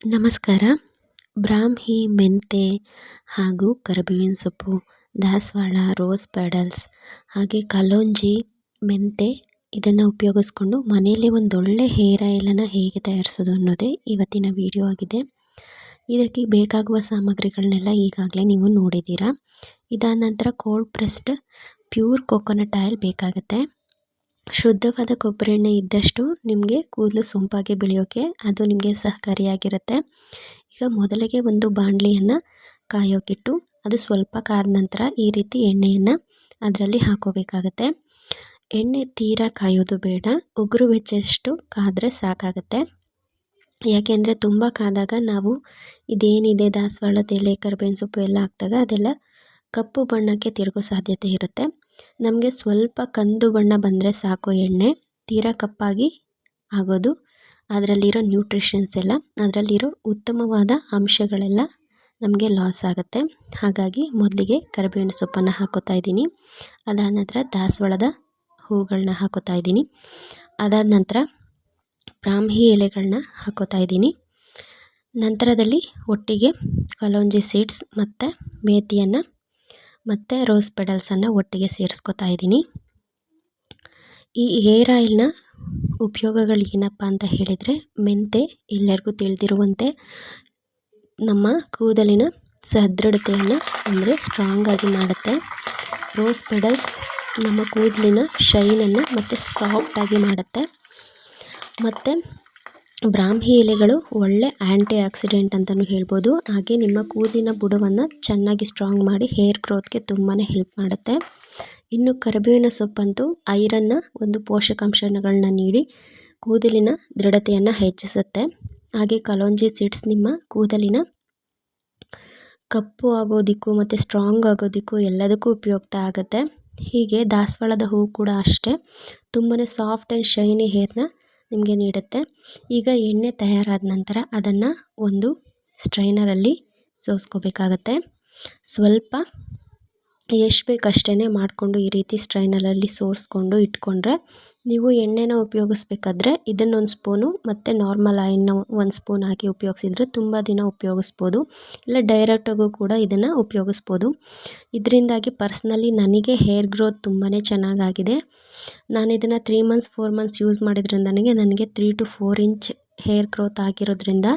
ನಮಸ್ಕಾರ. ಬ್ರಾಹ್ಮಿ, ಮೆಂತೆ ಹಾಗೂ ಕರಿಬೇವಿನ ಸೊಪ್ಪು, ದಾಸವಾಳ, ರೋಸ್ ಪೆಟಲ್ಸ್ ಹಾಗೆ ಕಲೋಂಜಿ, ಮೆಂತೆ ಇದನ್ನು ಉಪಯೋಗಿಸ್ಕೊಂಡು ಮನೆಯಲ್ಲಿ ಒಂದೊಳ್ಳೆ ಹೇರ್ ಆಯಿಲನ್ನು ಹೇಗೆ ತಯಾರಿಸೋದು ಅನ್ನೋದೇ ಇವತ್ತಿನ ವಿಡಿಯೋ ಆಗಿದೆ. ಇದಕ್ಕೆ ಬೇಕಾಗುವ ಸಾಮಗ್ರಿಗಳನ್ನೆಲ್ಲ ಈಗಾಗಲೇ ನೀವು ನೋಡಿದ್ದೀರಾ. ಇದಾದ ನಂತರ cold pressed pure coconut oil ಬೇಕಾಗುತ್ತೆ. ಶುದ್ಧವಾದ ಕೊಬ್ಬರಿ ಎಣ್ಣೆ ಇದ್ದಷ್ಟು ನಿಮಗೆ ಕೂದಲು ಸೊಂಪಾಗಿ ಬೆಳೆಯೋಕ್ಕೆ ಅದು ನಿಮಗೆ ಸಹಕಾರಿಯಾಗಿರುತ್ತೆ. ಈಗ ಮೊದಲಿಗೆ ಒಂದು ಬಾಣಲಿಯನ್ನು ಕಾಯೋಕ್ಕಿಟ್ಟು ಅದು ಸ್ವಲ್ಪ ಕಾದ ನಂತರ ಈ ರೀತಿ ಎಣ್ಣೆಯನ್ನು ಅದರಲ್ಲಿ ಹಾಕೋಬೇಕಾಗತ್ತೆ. ಎಣ್ಣೆ ತೀರಾ ಕಾಯೋದು ಬೇಡ, ಉಗುರು ಬೆಚ್ಚಷ್ಟು ಕಾದರೆ ಸಾಕಾಗುತ್ತೆ. ಯಾಕೆಂದರೆ ತುಂಬ ಕಾದಾಗ ನಾವು ಇದೇನಿದೆ ದಾಸವಾಳದ ಎಲೆ, ಕರಿಬೇವಿನ ಸೊಪ್ಪು ಎಲ್ಲ ಹಾಕಿದಾಗ ಅದೆಲ್ಲ ಕಪ್ಪು ಬಣ್ಣಕ್ಕೆ ತಿರುಗೋ ಸಾಧ್ಯತೆ ಇರುತ್ತೆ. ನಮಗೆ ಸ್ವಲ್ಪ ಕಂದು ಬಣ್ಣ ಬಂದರೆ ಸಾಕು, ಎಣ್ಣೆ ತೀರಾ ಕಪ್ಪಾಗಿ ಆಗೋದು. ಅದರಲ್ಲಿರೋ ನ್ಯೂಟ್ರಿಷನ್ಸ್ ಎಲ್ಲ, ಅದರಲ್ಲಿರೋ ಉತ್ತಮವಾದ ಅಂಶಗಳೆಲ್ಲ ನಮಗೆ ಲಾಸ್ ಆಗುತ್ತೆ. ಹಾಗಾಗಿ ಮೊದಲಿಗೆ ಕರಿಬೇವಿನ ಸೊಪ್ಪನ್ನು ಹಾಕೋತಾ ಇದ್ದೀನಿ. ಅದಾದ ನಂತರ ದಾಸವಾಳದ ಹೂಗಳನ್ನ ಹಾಕೋತಾ ಇದ್ದೀನಿ. ಅದಾದ ನಂತರ ಬ್ರಾಹ್ಮಿ ಎಲೆಗಳನ್ನ ಹಾಕೋತಾ ಇದ್ದೀನಿ. ನಂತರದಲ್ಲಿ ಒಟ್ಟಿಗೆ ಕಲೋಂಜಿ ಸೀಡ್ಸ್ ಮತ್ತು ಮೇಥಿಯನ್ನು ಮತ್ತು ರೋಸ್ ಪೆಟಲ್ಸನ್ನು ಒಟ್ಟಿಗೆ ಸೇರಿಸ್ಕೊತಾ ಇದ್ದೀನಿ. ಈ ಹೇರ್ ಆಯಿಲ್ನ ಉಪಯೋಗಗಳು ಏನಪ್ಪ ಅಂತ ಹೇಳಿದರೆ, ಮೆಂತೆ ಎಲ್ಲರಿಗೂ ತಿಳಿದಿರುವಂತೆ ನಮ್ಮ ಕೂದಲಿನ ಸದೃಢತೆಯನ್ನು ಅಂದರೆ ಸ್ಟ್ರಾಂಗ್ ಆಗಿ ಮಾಡುತ್ತೆ. ರೋಸ್ ಪೆಟಲ್ಸ್ ನಮ್ಮ ಕೂದಲಿನ ಶೈನನ್ನು ಮತ್ತು ಸಾಫ್ಟಾಗಿ ಮಾಡುತ್ತೆ. ಮತ್ತು ಬ್ರಾಹ್ಮಿ ಎಲೆಗಳು ಒಳ್ಳೆ ಆ್ಯಂಟಿ ಆಕ್ಸಿಡೆಂಟ್ ಅಂತಲೂ ಹೇಳ್ಬೋದು. ಹಾಗೆ ನಿಮ್ಮ ಕೂದಲಿನ ಬುಡವನ್ನು ಚೆನ್ನಾಗಿ ಸ್ಟ್ರಾಂಗ್ ಮಾಡಿ ಹೇರ್ ಗ್ರೋತ್ಗೆ ತುಂಬಾ ಹೆಲ್ಪ್ ಮಾಡುತ್ತೆ. ಇನ್ನು ಕರಿಬೇವಿನ ಸೊಪ್ಪಂತೂ ಐರನ್ನ ಒಂದು ಪೋಷಕಾಂಶಗಳನ್ನ ನೀಡಿ ಕೂದಲಿನ ದೃಢತೆಯನ್ನು ಹೆಚ್ಚಿಸುತ್ತೆ. ಹಾಗೆ ಕಲೋಂಜಿ ಸೀಡ್ಸ್ ನಿಮ್ಮ ಕೂದಲಿನ ಕಪ್ಪು ಆಗೋದಕ್ಕೂ ಮತ್ತು ಸ್ಟ್ರಾಂಗ್ ಆಗೋದಕ್ಕೂ ಎಲ್ಲದಕ್ಕೂ ಉಪಯುಕ್ತ ಆಗುತ್ತೆ. ಹೀಗೆ ದಾಸವಾಳದ ಹೂವು ಕೂಡ ಅಷ್ಟೇ, ತುಂಬಾ ಸಾಫ್ಟ್ ಆ್ಯಂಡ್ ಶೈನಿ ಹೇರ್ನ ನಿಮಗೆ ನೀಡುತ್ತೆ. ಈಗ ಎಣ್ಣೆ ತಯಾರಾದ ನಂತರ ಅದನ್ನು ಒಂದು ಸ್ಟ್ರೈನರಲ್ಲಿ ಸೋಸ್ಕೋಬೇಕಾಗತ್ತೆ. ಸ್ವಲ್ಪ ಎಷ್ಟು ಬೇಕು ಅಷ್ಟೇ ಮಾಡಿಕೊಂಡು ಈ ರೀತಿ ಸ್ಟ್ರೈನರಲ್ಲಿ ಸೋರಿಸ್ಕೊಂಡು ಇಟ್ಕೊಂಡ್ರೆ, ನೀವು ಎಣ್ಣೆನ ಉಪಯೋಗಿಸ್ಬೇಕಾದ್ರೆ ಇದನ್ನೊಂದು ಸ್ಪೂನು ಮತ್ತು ನಾರ್ಮಲ್ ಆಯಿಲ್ನ ಒಂದು ಸ್ಪೂನ್ ಹಾಕಿ ಉಪಯೋಗಿಸಿದ್ರೆ ತುಂಬ ದಿನ ಉಪಯೋಗಿಸ್ಬೋದು. ಇಲ್ಲ ಡೈರೆಕ್ಟಾಗೂ ಕೂಡ ಇದನ್ನು ಉಪಯೋಗಿಸ್ಬೋದು. ಇದರಿಂದಾಗಿ ಪರ್ಸ್ನಲಿ ನನಗೆ ಹೇರ್ ಗ್ರೋತ್ ತುಂಬಾ ಚೆನ್ನಾಗಾಗಿದೆ. ನಾನು ಇದನ್ನು 3 ಮಂತ್ಸ್ 4 ಮಂತ್ಸ್ ಯೂಸ್ ಮಾಡಿದ್ರಿಂದ ನನಗೆ 3 to 4 ಇಂಚ್ ಹೇರ್ ಗ್ರೋತ್ ಆಗಿರೋದ್ರಿಂದ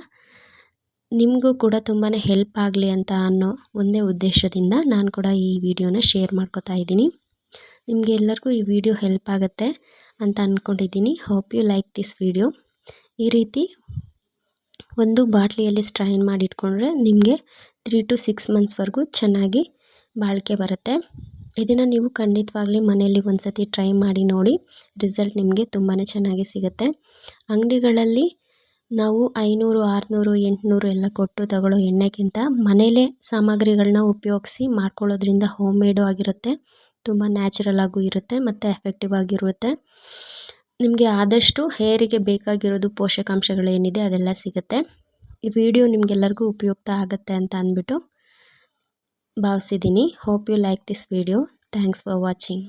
ನಿಮಗೂ ಕೂಡ ತುಂಬಾ ಹೆಲ್ಪ್ ಆಗಲಿ ಅಂತ ಅನ್ನೋ ಒಂದೇ ಉದ್ದೇಶದಿಂದ ನಾನು ಕೂಡ ಈ ವಿಡಿಯೋನ ಶೇರ್ ಮಾಡ್ಕೋತಾ ಇದ್ದೀನಿ. ನಿಮಗೆ ಎಲ್ಲರಿಗೂ ಈ ವಿಡಿಯೋ ಹೆಲ್ಪ್ ಆಗುತ್ತೆ ಅಂತ ಅಂದ್ಕೊಂಡಿದ್ದೀನಿ. Hope you like this video. ಈ ರೀತಿ ಒಂದು ಬಾಟ್ಲಿಯಲ್ಲಿ ಸ್ಟ್ರೈನ್ ಮಾಡಿ ಇಟ್ಕೊಂಡ್ರೆ ನಿಮಗೆ 3 to 6 ಮಂತ್ಸ್ವರೆಗೂ ಚೆನ್ನಾಗಿ ಬಾಳಿಕೆ ಬರುತ್ತೆ. ಇದನ್ನು ನೀವು ಖಂಡಿತವಾಗ್ಲಿ ಮನೆಯಲ್ಲಿ ಒಂದು ಸತಿ ಟ್ರೈ ಮಾಡಿ ನೋಡಿ. ರಿಸಲ್ಟ್ ನಿಮಗೆ ತುಂಬಾ ಚೆನ್ನಾಗಿ ಸಿಗುತ್ತೆ. ಅಂಗಡಿಗಳಲ್ಲಿ ನಾವು 500, 600, 800 ಎಲ್ಲ ಕೊಟ್ಟು ತಗೊಳ್ಳೋ ಎಣ್ಣೆಗಿಂತ ಮನೇಲೇ ಸಾಮಗ್ರಿಗಳನ್ನ ಉಪಯೋಗಿಸಿ ಮಾಡ್ಕೊಳ್ಳೋದ್ರಿಂದ ಹೋಮ್ ಮೇಡು ಆಗಿರುತ್ತೆ, ತುಂಬ ನ್ಯಾಚುರಲ್ ಆಗೂ ಇರುತ್ತೆ ಮತ್ತು ಎಫೆಕ್ಟಿವ್ ಆಗಿರುತ್ತೆ. ನಿಮಗೆ ಆದಷ್ಟು ಹೇರಿಗೆ ಬೇಕಾಗಿರೋದು ಪೋಷಕಾಂಶಗಳೇನಿದೆ ಅದೆಲ್ಲ ಸಿಗುತ್ತೆ. ಈ ವಿಡಿಯೋ ನಿಮಗೆಲ್ಲರಿಗೂ ಉಪಯುಕ್ತ ಆಗುತ್ತೆ ಅಂತ ಅಂದ್ಬಿಟ್ಟು ಭಾವಿಸಿದ್ದೀನಿ. Hope you like this video. Thanks for watching.